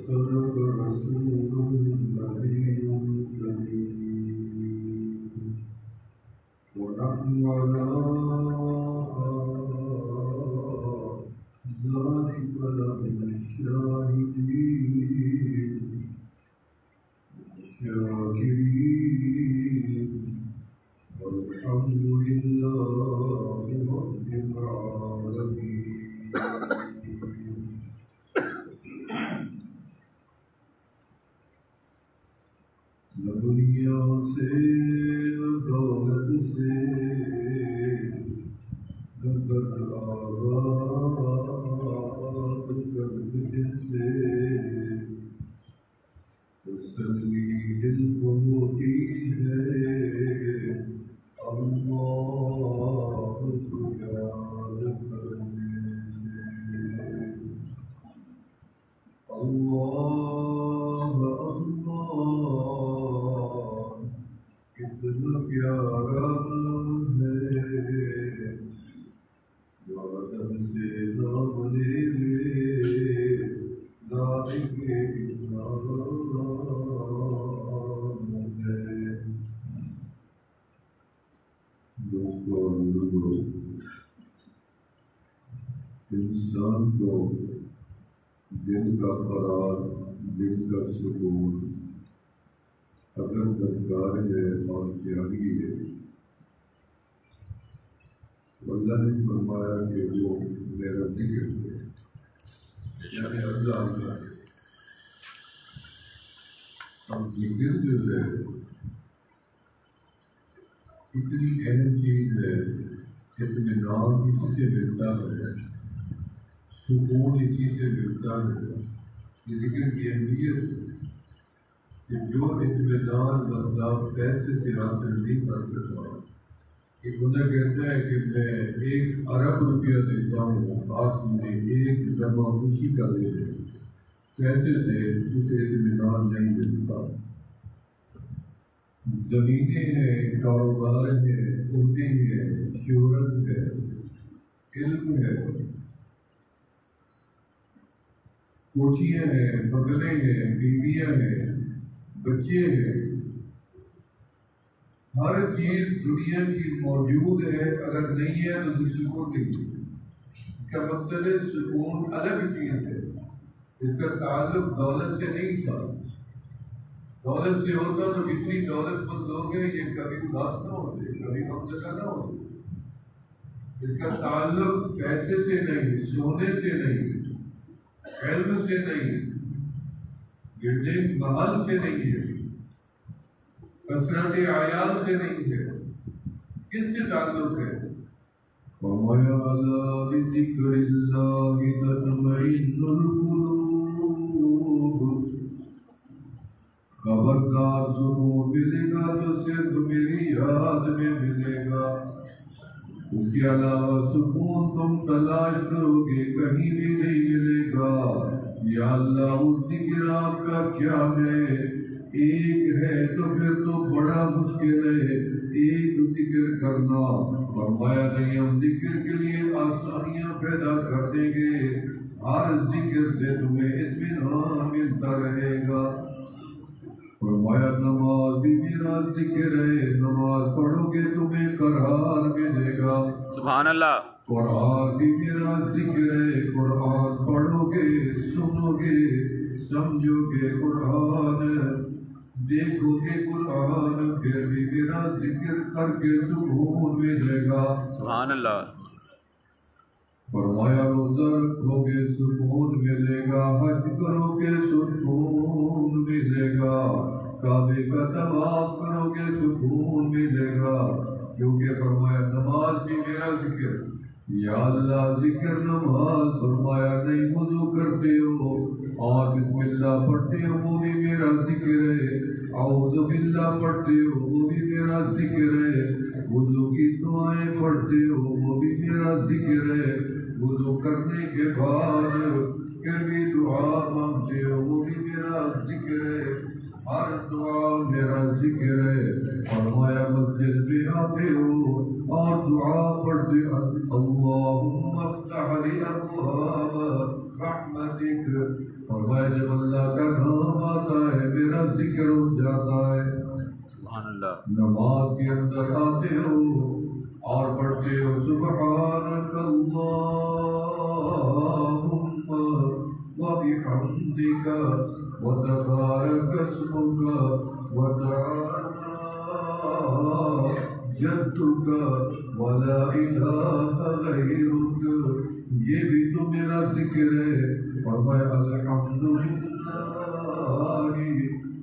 صدق رسول النبي الكريم ونحن على ذلك لمن الشاهدين الشاكرين والحمد لله رب العالمين. نہ دنیا سے نہ دولت سے نہ در آباد کرنے سے تسلی دل کو ہوتی ہے اللہ کو یاد کرنے سے. اللہ اللہ کتنا پیارا نام ہے جو آدم سے نہ بنے لائق نام ہے. دوستو بزرگو، انسان کو دل کا قرار، دل کا سکون اگر درکار ہے اور چاہیے، اللہ نے فرمایا کہ وہ میرا ذکر ہے، یعنی اللہ اللہ ہے. اب ذکر جو ہے اتنی اہم چیز ہے، اطمینان اسی سے ملتا ہے، سکون اسی سے ملتا ہے. یہ ذکر کی اہمیت ہے کہ جو اطمینان بندہ پیسے سے حاصل نہیں کر سکتا. ایک بندہ کہتا ہے کہ میں 1 ارب روپیہ دیتا ہوں، آپ مجھے 1 لمحہ خوشی کا دے دیں، پیسے سے اسے اطمینان نہیں ملتا. زمینیں ہیں، کاروبار ہے، عہدے ہیں، شہرت ہے، علم ہے، کوٹھیاں ہیں، بنگلے ہیں، بیویاں ہیں، بچے ہیں، ہر چیز دنیا کی موجود ہے. اگر نہیں ہے تو سکون نہیں ہے. اس کا مقصد ہے سکون الگ چیز ہے، اس کا تعلق دولت سے نہیں تھا. دولت سے ہوتا تو کتنی دولت مند لوگ ہیں یہ کبھی اداس نہ ہوتے، کبھی غمزدہ نہ ہوتے. اس کا تعلق پیسے سے نہیں، سونے سے نہیں، علم سے نہیں، بلڈنگ محل سے نہیں ہے، کثرت عیال سے نہیں ہے. کس سے تعلق ہے؟ فرمایا الا بذکر اللہ تطمئن القلوب. خبردار سکون ملے گا تو صرف میری یاد میں ملے گا. اس کے علاوہ سکون تم تلاش کرو گے کہیں بھی نہیں ملے گا. یا اللہ اس ذکر آپ کا کیا ہے؟ ایک ہے تو پھر تو بڑا مشکل ہے ایک ذکر کرنا. فرمایا نہیں، ہم ذکر کے لیے آسانیاں پیدا کر دیں گے. ہر ذکر سے تمہیں اطمینان ملتا رہے گا. فرمایا نماز بھی میرا ذکر ہے، نماز پڑھو گے تمہیں قرار ملے گا. سبحان اللہ. قرآن بھی میرا ذکر ہے، قرآن پڑھو گے، سنو گے، سمجھو گے قرآن، دیکھو گے قرآن، پھر بھی میرا ذکر کر کے سکون ملے گا. سبحان اللہ. فرمایا روزہ رکھو گے سکون ملے گا، حج کرو گے سکون ملے گا، کعبے کا طواف کرو گے سکون ملے گا. کیونکہ فرمایا نماز بھی میرا ذکر. یا اللہ ذکر نماز. فرمایا نہیں، وضو کرتے ہو اور بسم اللہ پڑھتے ہو وہ بھی میرا ذکر ہے. اعوذ باللہ پڑھتے ہو وہ بھی میرا ذکر ہے. وضو کی دعائیں پڑھتے ہو وہ بھی میرا ذکر ہے. وضو کرنے کے بعد پھر بھی دعا مانگتے ہو وہ بھی میرا ذکر ہے. ہر دعا میرا ذکر ہے. فرمایا مسجد میں آتے ہو اور دعا پڑھتے اللہم افتح لی ابواب رحمتک. فرمایا جب اللہ کا نام آتا ہے میرا ذکر ہو جاتا ہے. سبحان اللہ. نماز کے اندر آتے ہو اور پڑھتے ہو سبحانک اللہم وبحمدک وتبارک اسمک وتعالی جدک ولا الہ غیرک. یہ بھی تو میرا ذکر ہے. فرمایا الحمدللہ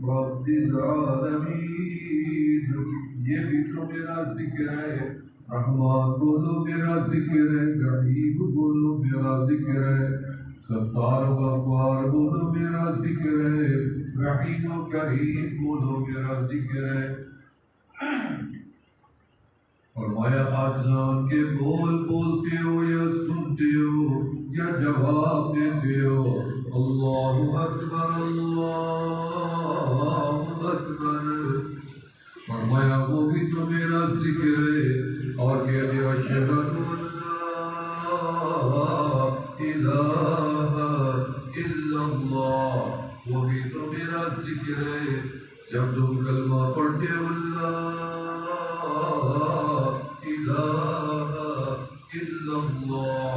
رب العالمین. یہ بھی تو میرا ذکر ہے. رحمان بولو میرا ذکر ہے. رحیم بولو میرا ذکر ہے. ستار و غفار بولو میرا ذکر ہے. رحیم و کریم بولو میرا ذکر ہے. فرمایا آسان کے بول بولتے ہو یا سنتے ہو یا جواب دیتے ہو. اللہ اکبر اللہ اکبر. فرمایا وہ بھی تو میرا ذکر ہے. اور کہتے ہو اشہد ان لا الہ الا اللہ. وہ بھی تو میرا ذکر ہے. جب تم کلمہ پڑھتے ہو اللہ الہ الا اللہ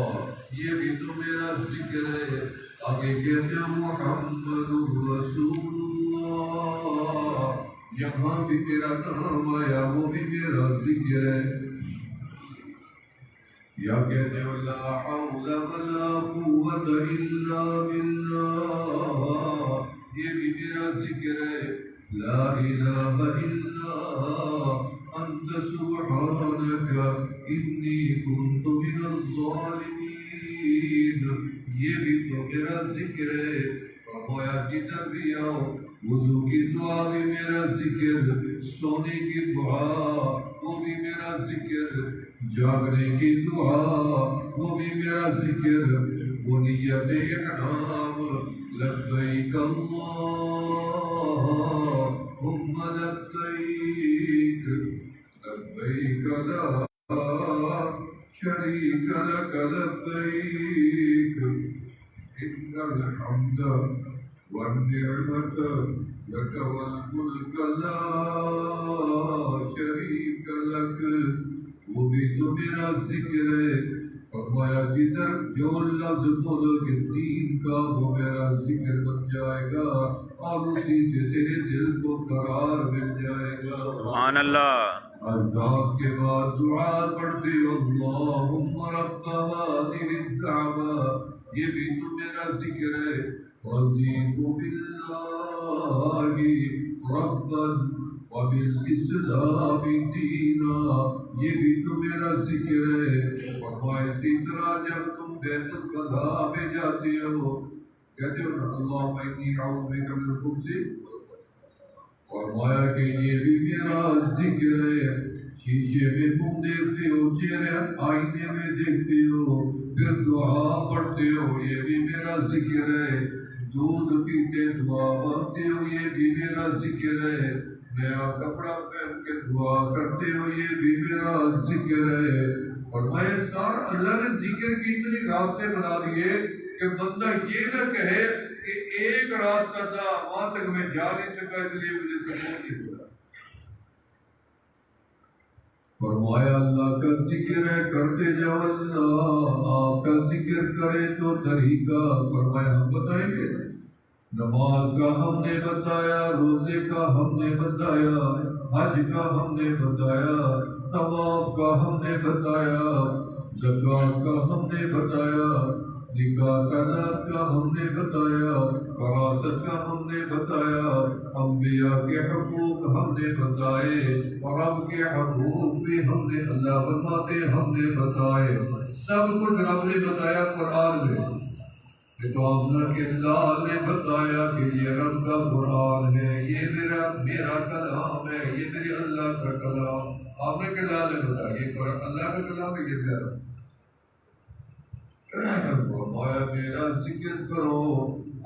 یہ بھی تو میرا ذکر ہے. آگے کہتے ہو محمد رسول اللہ. یہاں بھی میرا نام آیا وہ بھی میرا ذکر ہے. یا کہتے ہو لا حول ولا قوت الا باللہ. یہ بھی میرا ذکر ہے. لا الہ الا انت سبحانک انی کنت من الظالمین. یہ بھی تو میرا ذکر ہے. فرمایا جدھر بھی آؤ وضو کی دعا بھی میرا ذکر. سونے کی دعا وہ بھی میرا ذکر. جاگنے کی دعا وہ بھی میرا ذکر. وہ نیت احرام لبیک اللہم لبیک لبیک لا شریک لک لبیک ان الحمد والنعمت لک والملک لا شریک لک. وہ بھی تو میرا ذکر ہے. فرمایا جدھر جو لفظ بولو کہ دین کا وہ میرا ذکر بن جائے گا اور اسی سے تیرے دل کو قرار مل جائے گا. سبحان اللہ. اذان کے بعد دعا پڑھتے اللہم رب هذه الدعوة. یہ بھی تو میرا ذکر ہے. رضیت باللہ ربا وبالاسلام دینا. یہ بھی تو میرا ذکر ہے. اور اسی طرح جب تم بیت الخلا میں جاتے ہو کہتے ہو اللہم انی اعوذ بک من الخبث. فرمایا کہ یہ بھی میرا ذکر ہے. شیشے میں تم دیکھتے ہو چہرے آئینے میں دیکھتے ہو پھر دعا پڑھتے ہو یہ بھی میرا ذکر ہے. دودھ پیتے دعا مانگتے ہو یہ بھی میرا ذکر ہے. نیا کپڑا پہن کے دعا کرتے ہو یہ بھی میرا ذکر ہے. اور میں سارا اللہ نے ذکر کی اتنی راستے بنا دیے کہ بندہ یہ نہ کہے کہ ایک راستہ تھا وہاں تک میں جا نہیں سکا اس لیے مجھے سکون نہیں ہوا. فرمایا اللہ کا ذکر ہے کرتے جاؤ. اللہ آپ کا ذکر کرے تو طریقہ فرمایا ہم بتائیں گے. نماز کا ہم نے بتایا, روزے کا ہم نے بتایا, حج کا ہم نے بتایا, طواف کا ہم نے بتایا, زکات کا ہم نے بتایا, نکاح طلاق کا ہم نے بتایا, وراثت کا ہم نے بتایا, انبیاء کے حقوق ہم نے بتائے, اور رب کے حقوق بھی ہم نے اللہ فرماتے ہم نے بتائے. سب کچھ رب نے بتایا قرآن میں. تو اللہ کے لال نے بتایا کہ یہ رب کا قرآن ہے, یہ میرا کلام ہے, یہ میرے اللہ کا کلام. آپ نے کہ لال نے بتایا یہ قرآن اللہ کا کلام ہے, یہ میرا. فرمایا میرا ذکر کرو.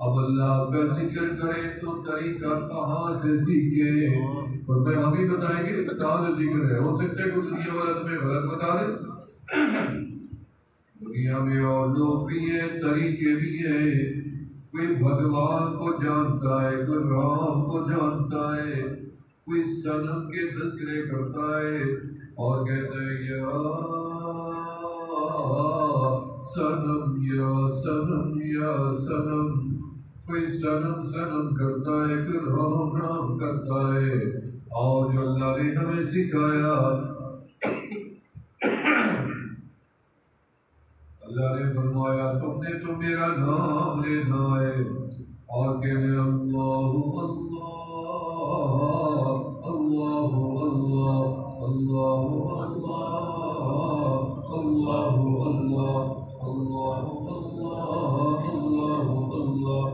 اب اللہ کا ذکر کرے تو طریقہ کہاں سے سیکھے. اور میں ہم ہی بتائیں گے کہاں سے ذکر ہے. ہو سکتا ہے کہ دنیا والا تمہیں غلط بتا دے. دنیا میں اور لوگ بھی ہیں، طریقے بھی ہیں، کوئی بھگوان کو جانتا ہے، کوئی رام کو جانتا ہے، کوئی صنم کے تذکرے کرتا ہے اور کہتا ہے یا صنم یا صنم یا صنم، کوئی صنم صنم کرتا ہے، کوئی رام رام کرتا ہے۔ اور جو اللہ نے ہمیں سکھایا، اللہ نے فرمایا تم نے تو میرا نام لینا ہے اور کہنے اللہ اللہ اللہ اللہ اللہ اللہ اللہ اللہ اللہ اللہ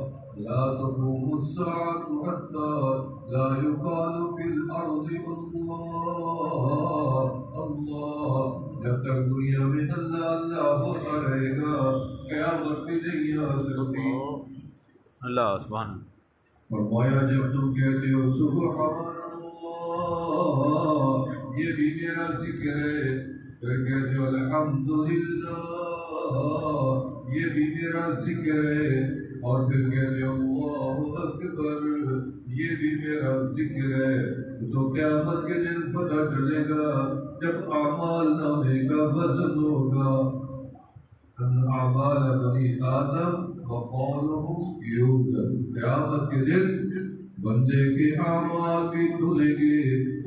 لا تقوم الساعة حتى لا يقال في الأرض الله الله، جب تک دنیا میں اللہ اللہ ہوتا رہے گا قیامت بھی نہیں آ سکتی۔ اللہ سبحان فرمایا جب تم کہتے ہو سبحان اللہ، یہ بھی میرا ذکر ہے، پھر کہتے ہو الحمدللہ، یہ بھی میرا ذکر ہے، اور پھر کہتے ہو اللہ اکبر، یہ بھی میرا ذکر ہے، تو قیامت کے دن پتہ چلے گا جب اعمال نامے کا وزن ہوگا، ان اعمال بنی آدم وقولهم یوزن، قیامت کے دن بندے کے اعمال بھی تلیں گے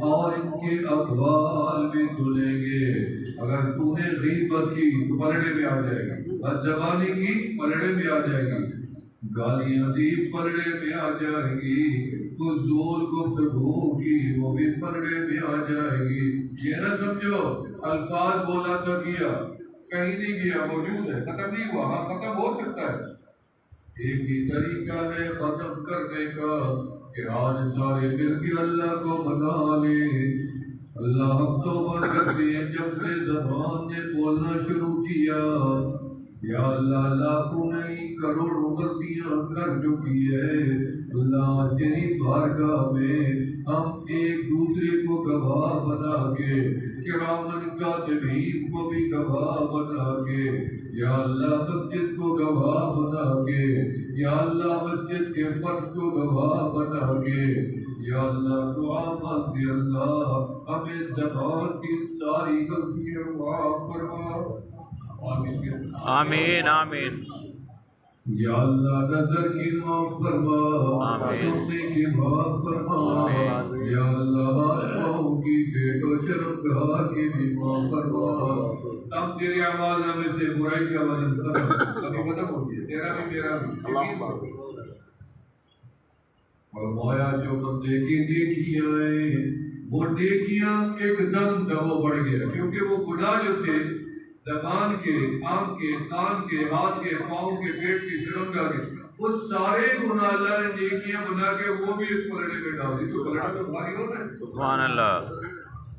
اور ان کے اقوال بھی تلیں گے۔ اگر تو نے غیبت کی تو پلڑے میں آ جائے گی، بدزبانی کی پلڑے میں آ جائے گی، گالیاں دی پلڑے میں آ جائے گی، فضول گفتگو کی وہ بھی پلڑے میں آ جائے گی۔ یہ نہ سمجھو الفاظ بولا تو کیا، کہیں نہیں گیا، موجود ہے، ختم نہیں ہوا، ہاں ختم ہو سکتا ہے۔ ایک ہی طریقہ ہے ختم کرنے کا کہ آج سارے مل کے اللہ کو منا لے۔ اللہ ہم توبہ کرتے ہیں جب سے زبان نے بولنا شروع کیا، یا اللہ لاکھوں نہیں کروڑوں غلطیاں کر چکی ہے، اللہ تیری بارگاہ میں ہم ایک دوسرے کو گواہ بنا کے، کرامن کاتبین کو بھی گواہ بنا کے، یا اللہ مسجد کو گواہ بنا کے، یا اللہ مسجد کے فرش کو گواہ بنا کے، یا اللہ دعا مانگتے اللہ ہمیں زبان کی ساری غلطیاں معاف فرما۔ آمین آمین۔ یا اللہ نظر کی معاف فرما، سننے کی معاف فرما، یا اللہ آنکھوں کی پیٹ و شرمگاہ کی بھی معاف فرما۔ اب تیرے اعمال نامے سے برائی کا وزن کبھی ختم ہو گیا، تیرا بھی میرا بھی۔ فرمایا جو بندے کی نیکیاں ہیں وہ نیکیاں ایک دم دبو بڑھ گیا، کیونکہ وہ گناہ جو تھے زبان کے، آنکھ کے، کان کے، ہاتھ کے، پاؤں کے، پیٹ کی، شرمگاہ کے، وہ سارے گناہ اللہ نے نیکیاں بنا کے وہ بھی اس پلڑے میں ڈال دی، تو پلڑا تو بھاری ہونا ہے۔ سبحان اللہ۔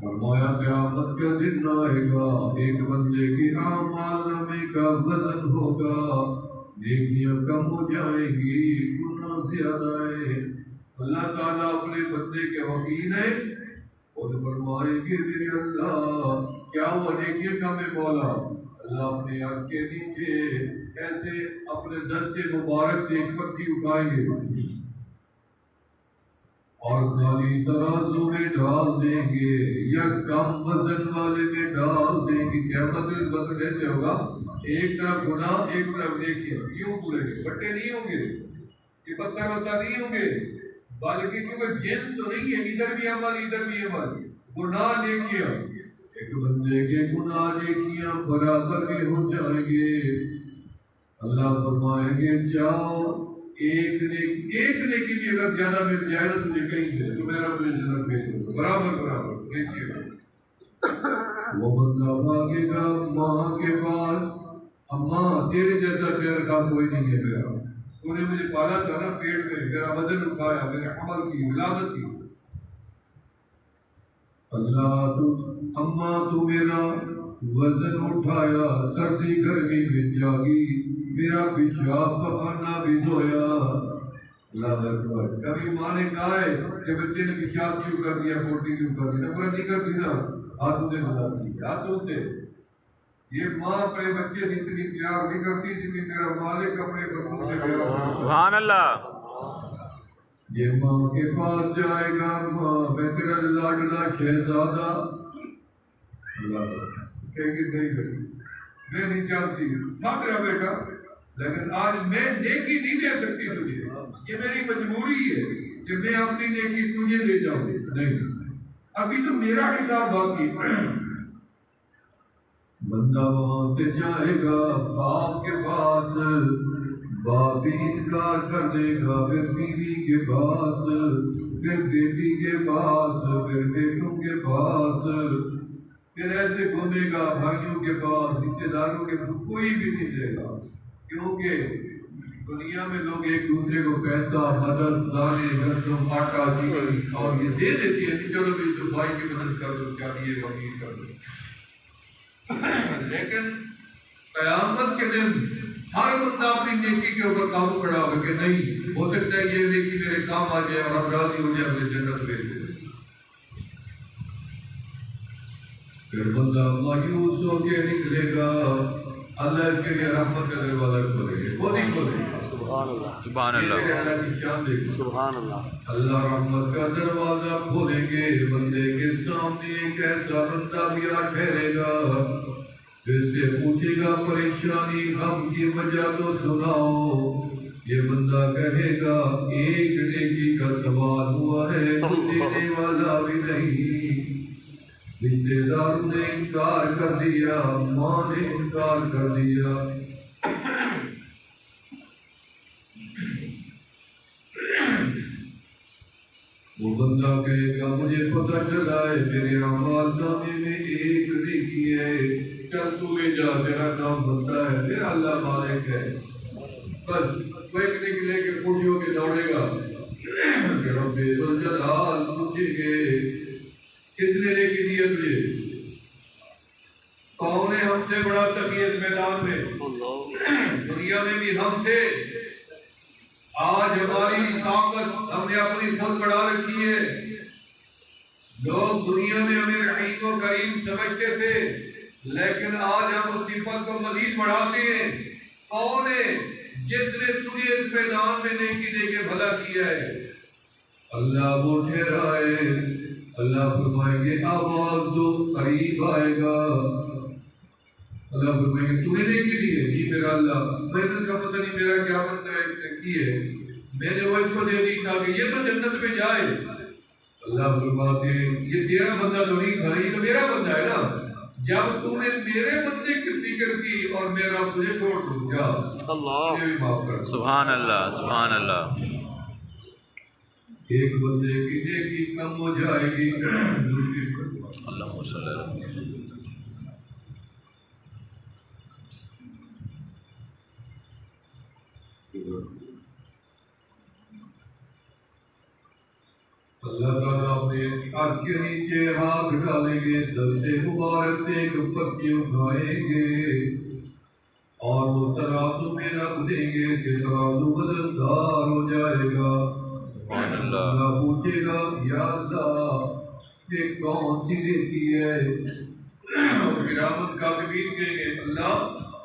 فرمایا قیامت کا دن آئے گا، ایک بندے کے اعمال نامے کا وزن ہوگا، نیکیاں کم ہو جائیں گی، گناہ زیادہ ہے۔ اللہ تعالیٰ اپنے بندے کے وکیل ہیں، خود فرمائے گے میرے اللہ کیا وہ نیکیاں کم ہے مولا؟ اللہ اپنے عرش کے نیچے ایسے اپنے دستے مبارک سے ایک پرچی اٹھائیں گے اور خالی ترازو میں ڈال دیں گے یا کم وزن والے میں ڈال دیں گے۔ قیامت میں وزن ایسے ہوگا، ایک طرف گناہ ایک طرف نیکیاں، یوں پورے بٹے نہیں ہوں گے، یہ پتھر وتھر نہیں ہوں گے، بلکہ کیونکہ جنس تو نہیں ہے، ادھر بھی ہماری ادھر بھی ہماری، گناہ نیکیاں، ایک بندے کے گناہ نیکیاں برابر کے ہو جائیں گے۔ اللہ فرمائیں گے جاؤ ایک نیکی بھی اگر زیادہ مل جائے نا تجھے کہیں سے تو میرا تجھے جنت بھیج دو، برابر نیکی۔ وہ بندہ بھاگے گا ماں کے پاس، اماں تیرے جیسا خیر کا کوئی نہیں ہے میرا، تو نے مجھے پالا تھا نا پیٹ میں، میرا وزن اٹھایا، میرے حمل کی ولادت کی، اللہ تو اماں تو میرا وزن اٹھایا، سردی گرمی میں جاگی، میرا پیشاب پخانا بھی دھویا۔ اللہ اکبر۔ کبھی ماں نے کہا ہے کہ بچے نے پیشاب کیوں کر دیا، پوٹی کیوں کر دیا، نفرت نہیں کرتی نا، ہاتھوں سے دھلاتی، ہاتھوں سے یہ ماں اپنے بچے سے اتنی پیار نہیں کرتی جتنی میرا مالک اپنے بندوں سے پیار کرتا ہے۔ سبحان اللہ۔ یہ ماں کے پاس جائے گا، ماں میں تیرا لاڈلا شہزادہ، اللہ کہے گی نہیں بھائی میں نہیں جانتی تھا میرا بیٹا، لیکن آج میں نیکی نہیں دے سکتی تجھے، یہ میری مجبوری ہے کہ میں اپنی نیکی تجھے دے جاؤں، نہیں ابھی تو میرا حساب باقی ہے۔ بندہ وہاں سے جائے گا باپ کے پاس، باپ بھی انکار کر دے گا، پھر بیوی کے پاس، پھر بیٹی کے پاس، پھر بیٹوں کے پاس، پھر ایسے گھومے گا بھائیوں کے پاس، رشتے داروں کے پاس، کوئی بھی نہیں دے گا، کیونکہ دنیا میں لوگ ایک دوسرے کو پیسہ، مدد، دانے، گندم، آٹا، چینی اور یہ دے دیتی ہے کہ چلو بھی تو بھائی کی مدد کر دو، کیا دیے وکیل کر دو، لیکن قیامت کے دن ہر بندہ اپنی نیکی کے اوپر قابو کھڑا ہوگا کہ نہیں ہو سکتا ہے یہ نیکی میرے کام آ جائے اور اب راضی ہو جائے مجھے جنت بھیج دے۔ پھر بندہ مایوس ہو کے نکلے گا، اللہ اس کے لیے رحمت کا دروازہ کھولے گے، خود ہی کھولے گا۔ سبحان یہ اللہ۔ میرے اللہ کی شان دیکھو، سبحان اللہ۔ اللہ رحمت کا دروازہ کھولیں گے، بندے کے سامنے ایک ایسا بندہ بھی آ ٹھہرے گا جس سے پوچھے گا پریشانی غم کی وجہ تو سناؤ، یہ بندہ کہے گا ایک نیکی کا سوال ہوا ہے دینے والا بھی نہیں، رشتے داروں نے انکار کر دیا، ماں نے انکار کر دیا، وہ بندہ کہے گا مجھے پتہ چلا ہے میرے اعمال نامے میں ایک نیکی ہے، چل تو لے جا تیرا کام بنتا ہے، میرا اللہ مالک ہے، بس وہ ایک نیکی لے کے خوشی ہو کے دوڑے گا کہ رب ذوالجلال پوچھیں گے کس نے نیکی دی ہے تجھے، کون ہے ہم سے بڑا سخی اس میدان میں، دنیا میں بھی ہم تھے، آج ہماری طاقت ہم نے اپنی خود بڑھا رکھی ہے، لوگ دنیا میں ہمیں رحیم و کریم سمجھتے تھے لیکن آج ہم اس صفت کو مزید بڑھاتے ہیں، کون ہے جس نے تجھے اس میدان میں نیکی دے کے بھلا کیا ہے، اللہ وہ ٹھہرا ہے، اللہ فرمائیں گے آواز دو قریب آئے گا، اللہ فرمائیں گے تو نے نیکی دی ہے، جی میرا اللہ، میں نے کا پتہ نہیں میرا کیا بنتا ہے کی ہے، میں نے وہ اس کو دے دی تاکہ یہ تو جنت میں جائے، اللہ فرماتے ہیں یہ تیرا بندہ تو نہیں تھا، یہ تو میرا بندہ ہے نا، جب تم نے میرے بندے کی فکر کی اور میرا تجھے چھوڑ دوں جا، اللہ مجھے بھی معاف کر۔ سبحان اللہ۔ سبحان اللہ۔ ایک بندے کی نیکی کم ہو جائے گی، دوسری اللہم صلی اللہ علیہ وسلم۔ اللہ تعالیٰ اپنے عرش کے نیچے ہاتھ ڈالیں گے، دستے مبارک سے ایک پتی اٹھائیں گے اور وہ ترازو میں رکھ دیں گے کہ ترازو وزندار ہو جائے گا، اللہ پوچھے گا یا اللہ یہ کون سی نیکی ہے، کرام کاتبین کہیں گے اللہ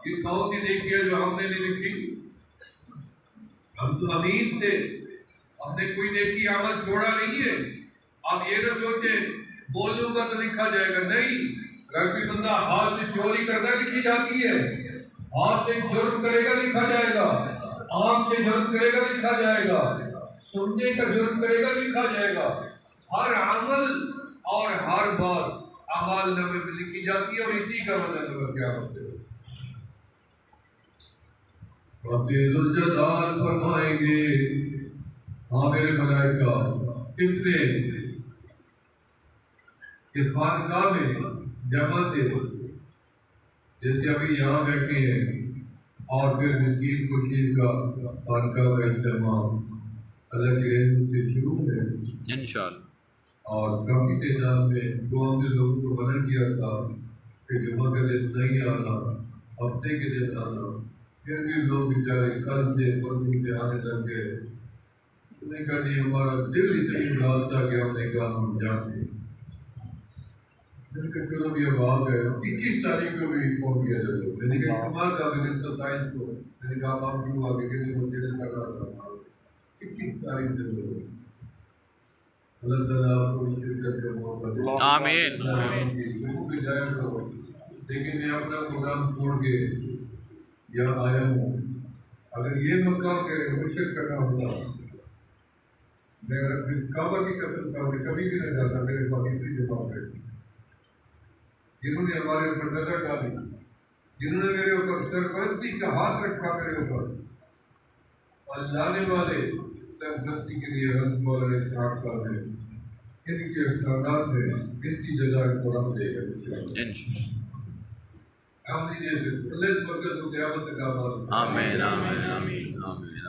یہ کون سی نیکی ہے جو ہم نے نہیں لکھی، ہم تو امین تھے، ہم نے کوئی نیکی عمل چھوڑا نہیں ہے، آپ یہ نہ سوچیں بولوں گا تو لکھا جائے گا، نہیں، اگر کوئی بندہ ہاتھ سے چوری کرنا لکھی جاتی ہے، ہاتھ سے جرم کرے گا لکھا جائے گا، آنکھ سے جرم کرے گا لکھا جائے گا، سننے کا جرم کرے گا لکھا جائے گا، ہر عمل اور ہر بات اعمال نامے میں لکھی جاتی ہے اور اسی کا مطلب ہوگا قیامت میں۔ رب ذوالجلال فرمائیں گے ہاں میرے ملائکہ کس نے اس خانقاہ میں جمع تھے جیسے ابھی یہاں بیٹھے ہیں اور پھر مسکین خورشید کا خانقاہ کا اہتمام اللہ کے رحم سے شروع ہے انشاءاللہ، اور کافی تعداد میں دو ہم نے لوگوں کو منع کیا تھا کہ جمعہ کے دن نہیں آنا، ہفتے کے دن آنا، پھر بھی لوگ بیچارے کل سے پرسوں سے آنے لگ گئے، انہوں نے کہا جی ہمارا دل اتنی ڈالتا کہ ہم نے کہا ہم جانتے میں نے کہا چلو بھی اب آ گئے 21 تاریخ کو بھی فون کیا جائے میں نے کہا اجتماع کا بھی 27 کو میں نے کہا آپ کیوں آگے کہ نہیں مجھے کر رہا تھا 21 تاریخ سے لوگ اللہ تعالیٰ آپ کو شرکت کا موقع دے آمین آمین بھی جایا کرو لیکن میں اپنا پروگرام چھوڑ کے یہاں آیا ہوں اگر یہ مقام کہ مشرق کرنا ہوتا میں کعبہ کی قسم کھا کے کبھی بھی نہ جاتا میرے پاکستانی جماعت پہ جنہوں نے ہمارے اوپر نظر ڈالی جنہوں نے میرے اوپر سرپرستی کا ہاتھ رکھا میرے اوپر اور لانے والے سرپرستی کے لیے حضرت مولانا اسحاق صاحب ہیں ان کے احسانات ہیں ان کی جزا کو رب دے گا آمین اللہ اس وقت کو قیامت تک آباد آمین آمین آمین آمین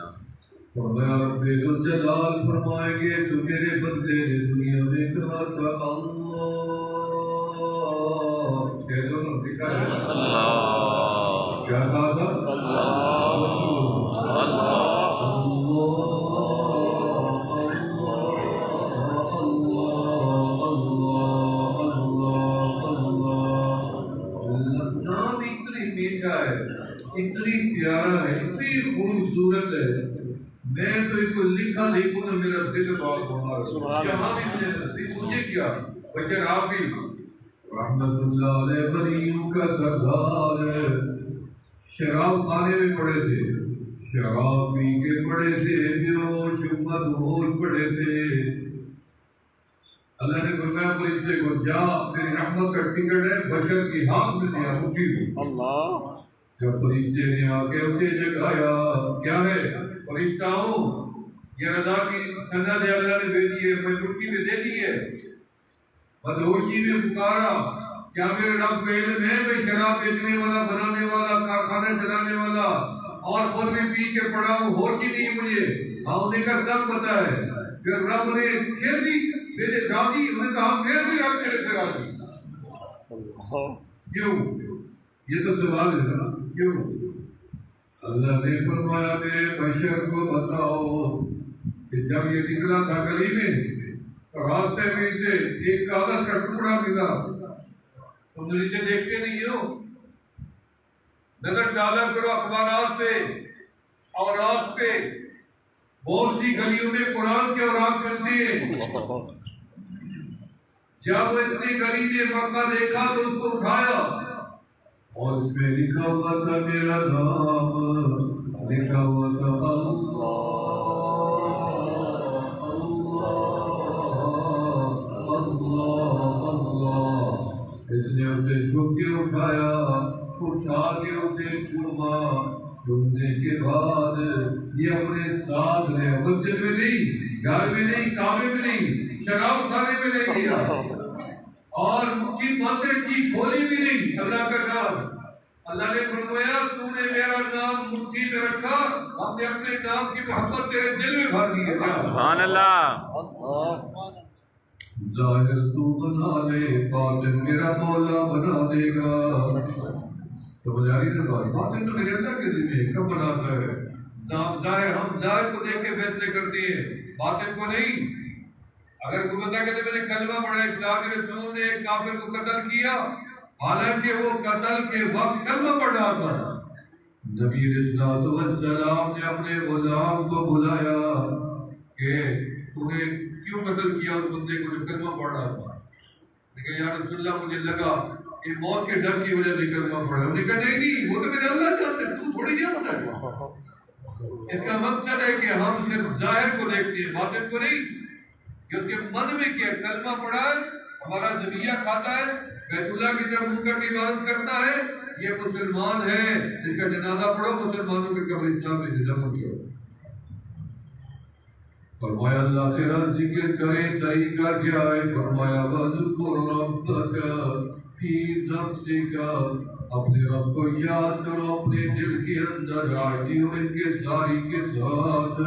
فرمایا رب ذوالجلال فرمائیں گے تو میرے بندے نے دنیا میں کہا تھا اللہ کہہ دو نا دکھا ہے اللہ کیا کہا تھا اتنی پیارا ہے اتنی خوبصورت ہے میں تو اس کو لکھا دیکھوں نا میرا دل بہت بہار یہاں بھی مجھے نصیب مجھے کیا بشر آپ ہی رحمت اللہ علیہ ولیوں کا سردار ہے شراب خانے میں پڑے تھے شراب پی کے پڑے تھے بیہوش مدہوش پڑے تھے اللہ نے فرمایا فرشتے کو جا میری رحمت کا ٹکٹ ہے بشر کی ہاتھ میں دیا اٹھی اللہ جب فرشتے نے آ کے اسے جگایا کیا ہے فرشتہ ہوں یہ رضا کی سند ہے اللہ نے دے دی ہے میں مٹھی میں دے دی ہے بدہوشی میں پکارا کیا میرے رب کا علم ہے میں شراب بیچنے والا بنانے والا کارخانہ چلانے والا اور خود بھی پی کے پڑا ہوں ہوش ہی نہیں مجھے ہاں انہیں کا سب پتا ہے پھر رب نے پھر بھی میرے راضی انہیں کہا پھر بھی رب میرے سے راضی کیوں یہ تو سوال ہے نا کیوں اللہ نے فرمایا میرے بشر کو بتاؤ کہ جب یہ نکلا تھا گلی میں تو راستے میں سے ایک کاغذ کا ٹکڑا ملا تم نیچے دیکھتے نہیں ہو نظر ڈالا کرو اخبارات پہ اورات پہ بہت سی گلیوں میں قرآن کے اوراق ملتے ہیں جب اس نے گلی میں مکہ دیکھا تو اس کو اٹھایا اور اس میں لکھا ہوا تھا میرا نام لکھا ہوا تھا اللہ اللہ اللہ اس نے اسے چھپ کے اٹھایا اٹھا کے اسے چوما چومنے کے بعد یہ اپنے ساتھ لے مسجد میں نہیں گھر میں نہیں کعبے میں نہیں شراب خانے میں لے لیا اور ان کی مندر کی کھولی بھی نہیں اللہ کا نام اللہ نے فرمایا تو نے میرا نام مٹھی میں رکھا ہم نے اپنے نام کی محبت تیرے دل میں بھر دی ہے سبحان اللہ ظاہر تو بنا لے باطن میرا مولا بنا دے گا تو بجاری نے بات باطن تو میرے اللہ کے ذمہ ہے کب بناتا ہے ظاہر ہم ظاہر کو دیکھ کے فیصلے کرتے ہیں باطن کو نہیں اگر کوئی بندہ کہتے میں نے کلمہ پڑھا ایک صحابی رسول نے ایک کافر کو قتل کیا حالانکہ وہ قتل کے وقت کلمہ پڑھ رہا تھا نبی علیہ السلام نے اپنے غلام کو بلایا کہ تو نے کیوں قتل کیا اس بندے کو جو کلمہ پڑھ رہا تھا لیکن یا رسول اللہ مجھے لگا کہ موت کے ڈر کی وجہ سے کلمہ پڑھا انہوں نے کہا نہیں وہ تو میرے اللہ چاہتے ہیں تو تھوڑی کیا پتہ ہے اس کا مقصد ہے کہ ہم صرف ظاہر کو دیکھتے ہیں باطن کو نہیں کہ اس کے من میں کیا کلمہ پڑھا ہے ہمارا ذبیحہ کھاتا ہے بیت اللہ کی طرف منہ کر کے عبادت کرتا ہے یہ مسلمان ہے جس کا جنازہ پڑھو مسلمانوں کے قبرستان میں دفن کرو فرمایا اللہ تیرا ذکر کرے طریقہ کیا ہے فرمایا وَذْكُرْ رَبَّكَ فِي نَفْسِكَ اپنے رب کو یاد کرو اپنے دل کے اندر راضیوں ان کے ساری کے ساتھ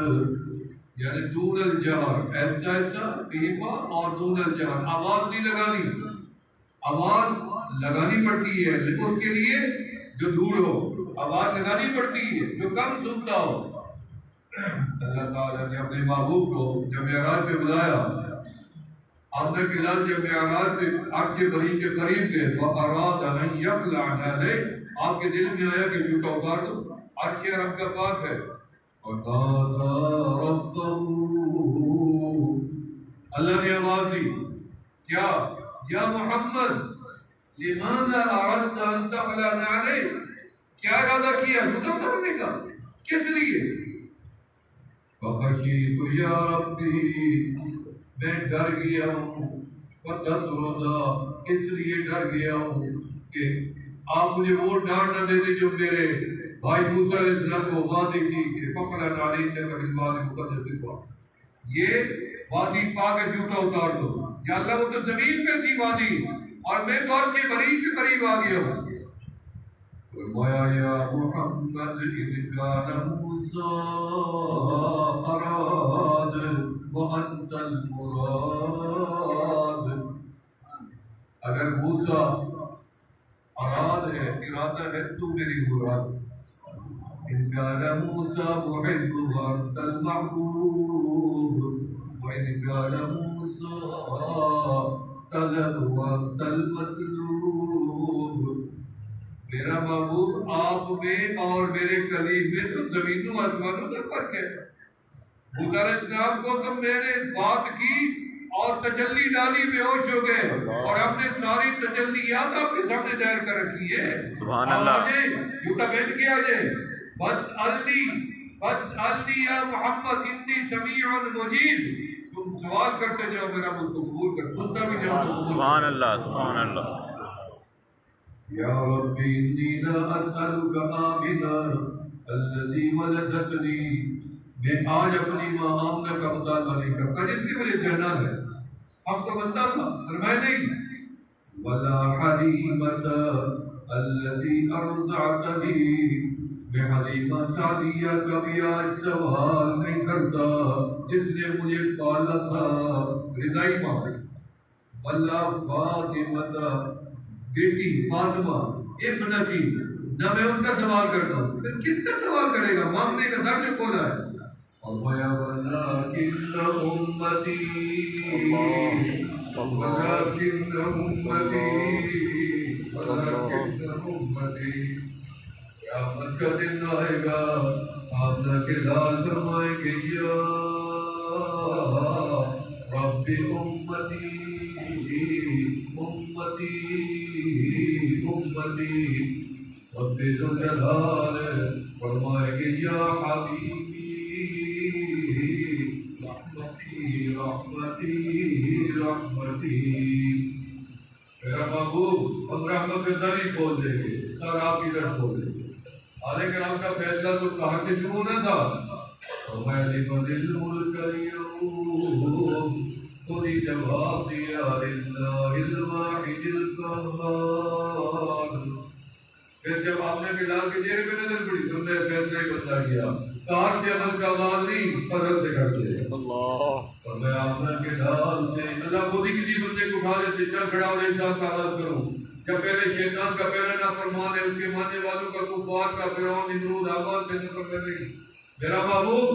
یعنی دون الجہر ایسا ایسا بیفا اور دون الجہر آواز نہیں لگانی آواز لگانی پڑتی ہے لیکن اس کے لیے جو دور ہو آواز لگانی پڑتی ہے جو کم سنتا ہو اللہ تعالیٰ نے اپنے محبوب کو جب معراج پہ بلایا آپ نے بلال جب معراج پہ عرش بری کے قریب گئے فَأَرَادَ أَن يَخْلَعَ عَلَيْهِ، آپ کے دل میں آیا کہ جوتا اتار دو، عرش رب کا پاک ہے. وَنَادَى رَبَّهُ، اللہ نے آواز دی، کیا یا محمد لماذا اردت ان تخلع علیہ، کیا ارادہ کیا جوتا اتارنے کا، کس لیے؟ فخشیت یا ربی، میں ڈر گیا ہوں، فتطردا، اس لیے ڈر گیا ہوں کہ آپ مجھے وہ ڈانٹ نہ دیتے جو میرے بھائی موسیٰ علیہ السلام کو وعدے کی کہ فخلع علیہ کا بالوادی مقدس پاک، یہ وادی پاک ہے جوتا اتار دو. یا اللہ وہ تو زمین پہ تھی وادی اور میں تو عرش بری کے قریب آ گیا ہوں. فرمایا یا محمد اذ کان موسیٰ اراد وانت المراد، اگر موسیٰ اراد ہے، ارادہ ہے، تو میری مراد. ان کان موسیٰ محب وانت المحبوب، وان کان موسیٰ طلب وانت المطلوب، میرا محبوب آپ میں اور میرے قریب میں تو زمینوں آسمانوں کا فرق ہے. موسیٰ علیہ السلام کو تو میں نے بات کی اور تجلی ڈالی، بے ہوش ہو گئے اور ہم نے ساری تجلیات آپ کے سامنے ظاہر کر رکھی ہے. سبحان اللہ. آجے جھوٹا بیٹھ کے آجے، بس النی یا محمد انی سمیع مجیب، تم سوال کرتے جاؤ میرا ملک قبول کر، سنتا بھی جاؤ. سبحان اللہ سبحان اللہ. یا ربی انی لا اسألک آمنا الذی ولدتنی، میں آج اپنی ماں آمنہ کا مطالبہ نہیں کرتا جس کی مجھے جانا ہے، اب تو بنتا تھا فرمائے نہیں. ولا حلیمۃ الذی ارضعتنی، میں حلیمہ سعدیہ کا بھی آج سوال نہیں کرتا جس نے مجھے پالا تھا، رضائی ماں. ولا فاطمہ، بیٹی فاطمہ ابنتی، نہ میں اس کا سوال کرتا ہوں، پھر کس کا سوال کرے گا، مانگنے کا در جو کھولا ہے. فرمایا ولکن امتی، ولکن امتی، ولکن امتی. قیامت کا دن آئے گا، آپ نہ کے لال فرمائیں گے یا رب امتی امتی امتی، رب ذوالجلال فرمائے گے یا حبیبی رحمتی رحمتی رحمتی. میرا محبوب ہم رحمت کا در ہی کھول دیں گے، سر آپ کی طرف کھول دیں گے. لیکن آپ کا فیصلہ تو کہاں سے شروع ہونا تھا؟ فرمایا لمن الملک اليوم، خود ہی جواب دیا للہ الواحد القہار. پھر جب آپ نے بلال کے چہرے پہ نظر پڑی تو نے فیصلہ ہی بتا گیا، کار سے عمل کا آواز نہیں، فضل سے کرتے اللہ. اور میں آپ نے بلال سے اللہ خود ہی کسی بندے کو اٹھا لیتے، چل کھڑا ہو انسان کا آغاز کروں. جب پہلے شیطان کا پہلا نافرمان ہے، اس کے ماننے والوں کا کفار کا فرعون نمرود حامان سے نفرت نہیں. میرا محبوب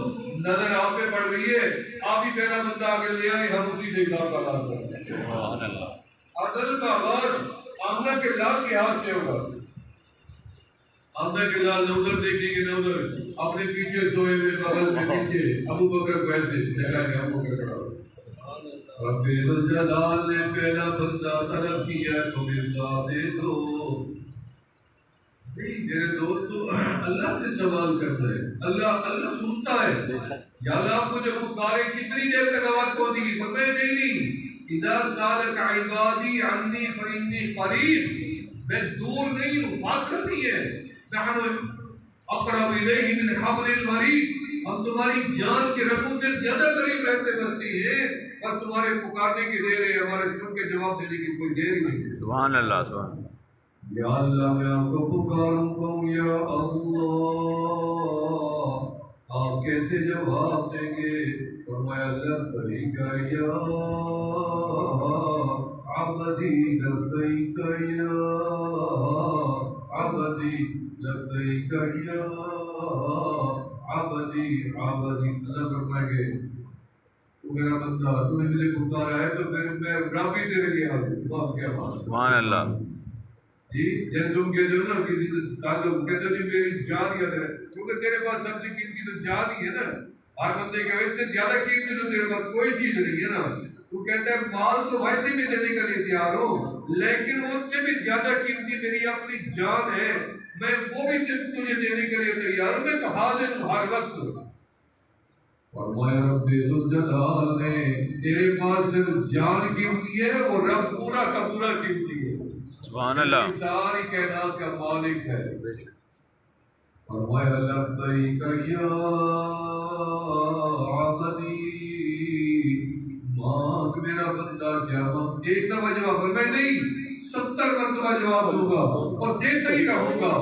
نظر آپ پہ پڑ گئی ہے، آپ ہی پہلا بندہ آگے لے آئے، ہم اسی سے کام کا آغاز کرتے ہیں. سبحان اللہ. عدل کا آغاز آمنہ کے لال کے ہاتھ سے ہوگا. آمنہ کے لال نہ ادھر دیکھیں گے نہ ادھر، اپنے پیچھے سوئے ہوئے بغل میں پیچھے ابو بکر کو ایسے جگہ کہ ابو بکر کھڑا ہو. رب ذوالجلال نے پہلا بندہ طلب کیا، تمہیں ساتھ دے دو. میرے دوستو اللہ سے سوال کرنا ہے، اللہ سنتا ہے. یا اللہ آپ کو جب پکارے کتنی دیر تک آواز پہنچے گی؟ فرمائے نہیں، اذا سالک عبادی عنی فانی قریب، میں دور نہیں ہوں، فاصلہ نہیں ہے. نحن اقرب الیہ من حبل الورید، ہم تمہاری جان کے رگوں سے زیادہ قریب رہتے بستے ہیں، بس تمہارے پکارنے کی دیر ہے، ہمارے چن کے جواب دینے کی کوئی دیر ہی نہیں. سبحان اللہ سبحان اللہ. یا اللہ میں آپ کو پکاروں گا یا اللہ، آپ کیسے جواب دیں گے؟ فرمایا لبیک یا عبدی لبیک یا عبدی لبیک یا عبدی عبدی. اللہ فرمائیں گے تو میرا بندہ تو نے مجھے پکارا ہے تو پھر میں رب ہی تیرے لیے حاضر ہوں۔ آپ کیا بات ہے؟ سبحان اللہ جی جب تم کہتے ہو نا کسی سے تعلق کہتے ہو جی میری جان یاد ہے، کیونکہ تیرے پاس سب سے قیمتی تو جان ہی ہے نا۔ ہر بندے کہ اس سے زیادہ قیمتی تو تیرے پاس کوئی چیز نہیں ہے نا۔ تو کہتا ہے مال تو ویسے بھی دینے کے لیے تیار ہوں، لیکن اس سے بھی زیادہ قیمتی میری اپنی جان ہے، میں وہ بھی تجھے دینے کے لیے تیار ہوں، میں تو حاضر ہوں ہر وقت۔ فرمایا رب ذوالجلال نے تیرے پاس صرف جان قیمتی ہے، وہ رب پورا کا پورا قیمتی ہے، سبحان اللہ ساری کائنات کا مالک ہے۔ فرمایا لبیک یا عبدی، مانگ میرا بندہ جواب۔ ایک دفعہ جواب میں نہیں 70 مرتبہ جواب دوں گا اور دیتا ہی رہوں گا۔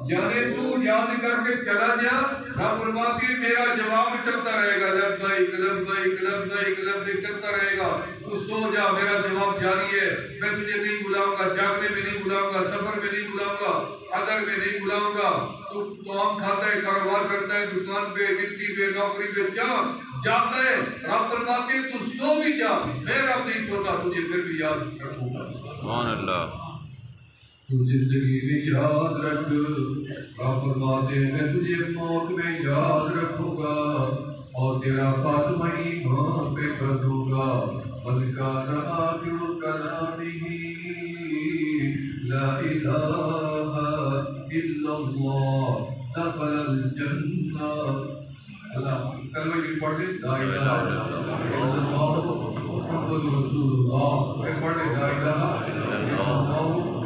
یعنی تو یاد کر کے چلا جا، رب فرماتی ہے میرا جواب چلتا رہے گا، لبیک لبیک لبیک لبیک چلتا رہے گا۔ تو سو جا، میرا جواب جاری ہے، میں تجھے نہیں بلاؤں گا، جاگنے میں نہیں بلاؤں گا، سفر میں نہیں بلاؤں گا، اگر میں نہیں بلاؤں گا۔ تو کام کھاتا ہے، کاروبار کرتا ہے، دکان پہ، ڈیوٹی پہ، نوکری پہ جاتا ہے، رب فرماتے ہیں تو سو بھی جا، میں رب نہیں سوتا، تجھے پھر بھی یاد رکھوں گا۔ سبحان اللہ تو زندگی میں یاد رکھ، رب فرماتے ہیں میں تجھے موت میں یاد رکھوں گا اور تیرا خاتمہ ایمان پہ کر دوں گا۔ بل کان آخر کلامہ لا الہ الا اللہ دخل الجنہ۔ اللہ کلمہ کی پڑھ لیں، لا الہ الا اللہ محمد رسول اللہ، پھر پڑھ لیں لا الہ الا اللہ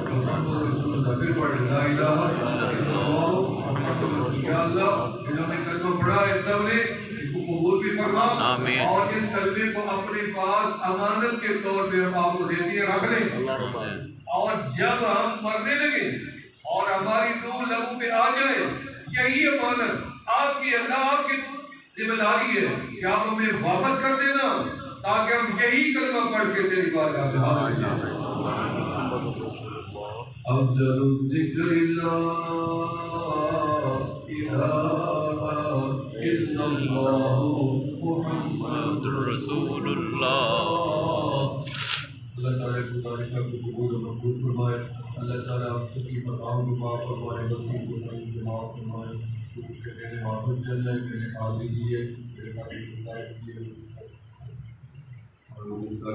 محمد رسول اللہ، پھر پڑھ لیں لا الہ الا اللہ محمد رسول اللہ۔ یا اللہ جنہوں نے کلمہ پڑھا ہے سب نے اس کو قبول بھی فرما آمین۔ اور اس کلمے کو اپنے پاس امانت کے طور پہ ہم آپ کو دے دیے رکھ لیں، اور جب ہم مرنے لگے اور ہماری روح لبوں پہ آ جائے، یہی امانت آپ کی اللہ آپ کی ذمہ داری ہے کہ آپ ہمیں واپس کر دینا تاکہ ہم یہی کلمہ پڑھ کے تیری بارگاہ میں حاضر ہوں۔ افضل الذکر لا الہ الا اللہ محمد رسول اللہ۔ اللہ تعالیٰ کی گزارش ہے کہ قبول و مقبول فرمائے۔ اللہ تعالیٰ ہم سب کی خطاؤں کو معاف فرمائے، غلطیوں کو معاف فرمائے۔ کہ میرے معبود چل جائے، میرے قاضی کیے، میرے ساتھی گزارش کیے اور وہ اس کا